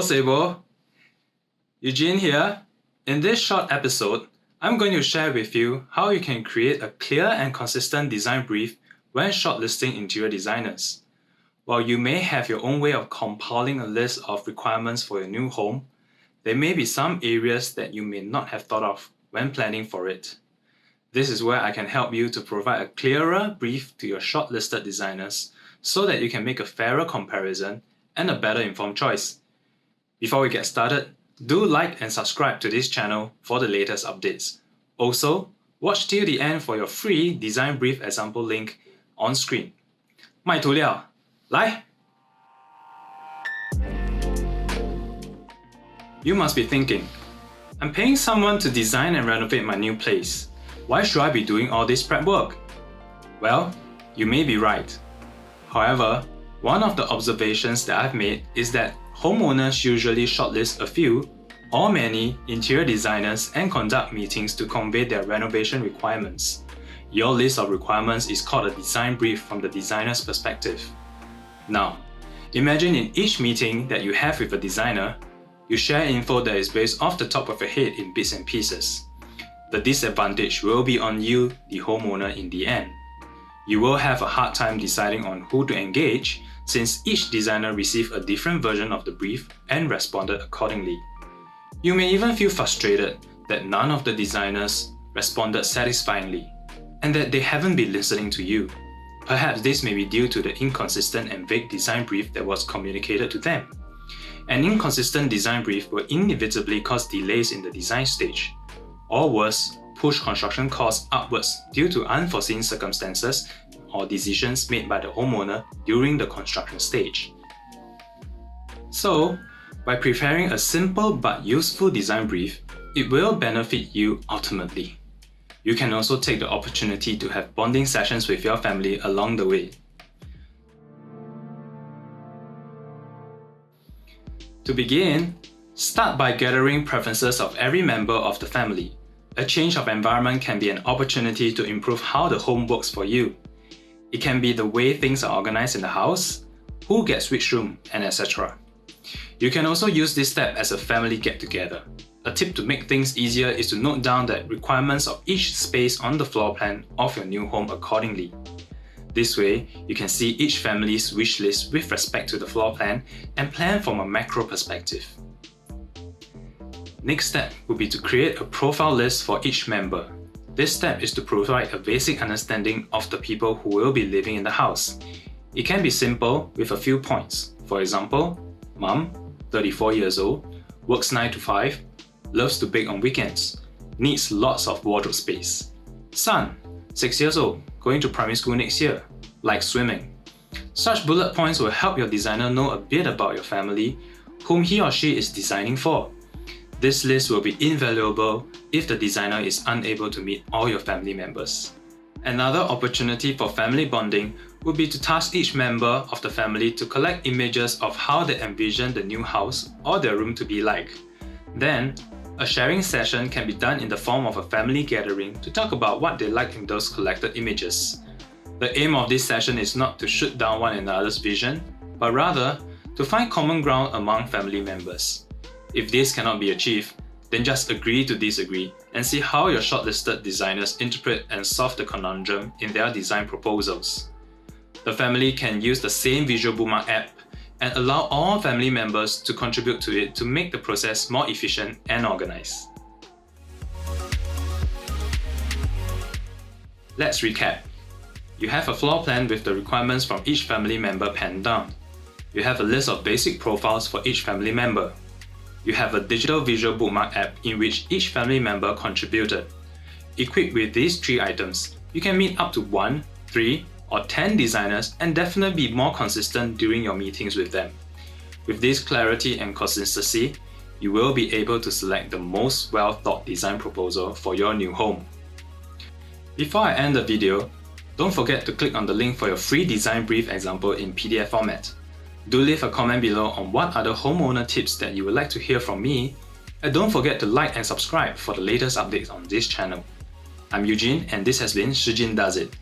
Sabo, Eugene here. In this short episode, I'm going to share with you how you can create a clear and consistent design brief when shortlisting interior designers. While you may have your own way of compiling a list of requirements for your new home, there may be some areas that you may not have thought of when planning for it. This is where I can help you to provide a clearer brief to your shortlisted designers so that you can make a fairer comparison and a better informed choice. Before we get started, do like and subscribe to this channel for the latest updates. Also, watch till the end for your free design brief example link on screen. 卖涂料，来! You must be thinking, I'm paying someone to design and renovate my new place. Why should I be doing all this prep work? Well, you may be right. However, one of the observations that I've made is that homeowners usually shortlist a few or many interior designers and conduct meetings to convey their renovation requirements. Your list of requirements is called a design brief from the designer's perspective. Now, imagine in each meeting that you have with a designer, you share info that is based off the top of your head in bits and pieces. The disadvantage will be on you, the homeowner, in the end. You will have a hard time deciding on who to engage since each designer received a different version of the brief and responded accordingly. You may even feel frustrated that none of the designers responded satisfyingly and that they haven't been listening to you. Perhaps this may be due to the inconsistent and vague design brief that was communicated to them. An inconsistent design brief will inevitably cause delays in the design stage, or worse, push construction costs upwards due to unforeseen circumstances or decisions made by the homeowner during the construction stage. So, by preparing a simple but useful design brief, it will benefit you ultimately. You can also take the opportunity to have bonding sessions with your family along the way. To begin, start by gathering preferences of every member of the family. A change of environment can be an opportunity to improve how the home works for you. It can be the way things are organized in the house, who gets which room, and etc. You can also use this step as a family get-together. A tip to make things easier is to note down the requirements of each space on the floor plan of your new home accordingly. This way, you can see each family's wish list with respect to the floor plan and plan from a macro perspective. Next step would be to create a profile list for each member. This step is to provide a basic understanding of the people who will be living in the house. It can be simple with a few points. For example, Mom, 34 years old, works 9 to 5, loves to bake on weekends, needs lots of wardrobe space. Son, 6 years old, going to primary school next year, likes swimming. Such bullet points will help your designer know a bit about your family, whom he or she is designing for. This list will be invaluable if the designer is unable to meet all your family members. Another opportunity for family bonding would be to task each member of the family to collect images of how they envision the new house or their room to be like. Then, a sharing session can be done in the form of a family gathering to talk about what they like in those collected images. The aim of this session is not to shoot down one another's vision, but rather to find common ground among family members. If this cannot be achieved, then just agree to disagree and see how your shortlisted designers interpret and solve the conundrum in their design proposals. The family can use the same visual bookmark app and allow all family members to contribute to it to make the process more efficient and organized. Let's recap. You have a floor plan with the requirements from each family member penned down. You have a list of basic profiles for each family member. You have a digital visual bookmark app in which each family member contributed. Equipped with these 3 items, you can meet up to 1, 3, or 10 designers and definitely be more consistent during your meetings with them. With this clarity and consistency, you will be able to select the most well-thought design proposal for your new home. Before I end the video, don't forget to click on the link for your free design brief example in PDF format. Do leave a comment below on what other homeowner tips that you would like to hear from me, and don't forget to like and subscribe for the latest updates on this channel. I'm Eugene and this has been Shijin Does It.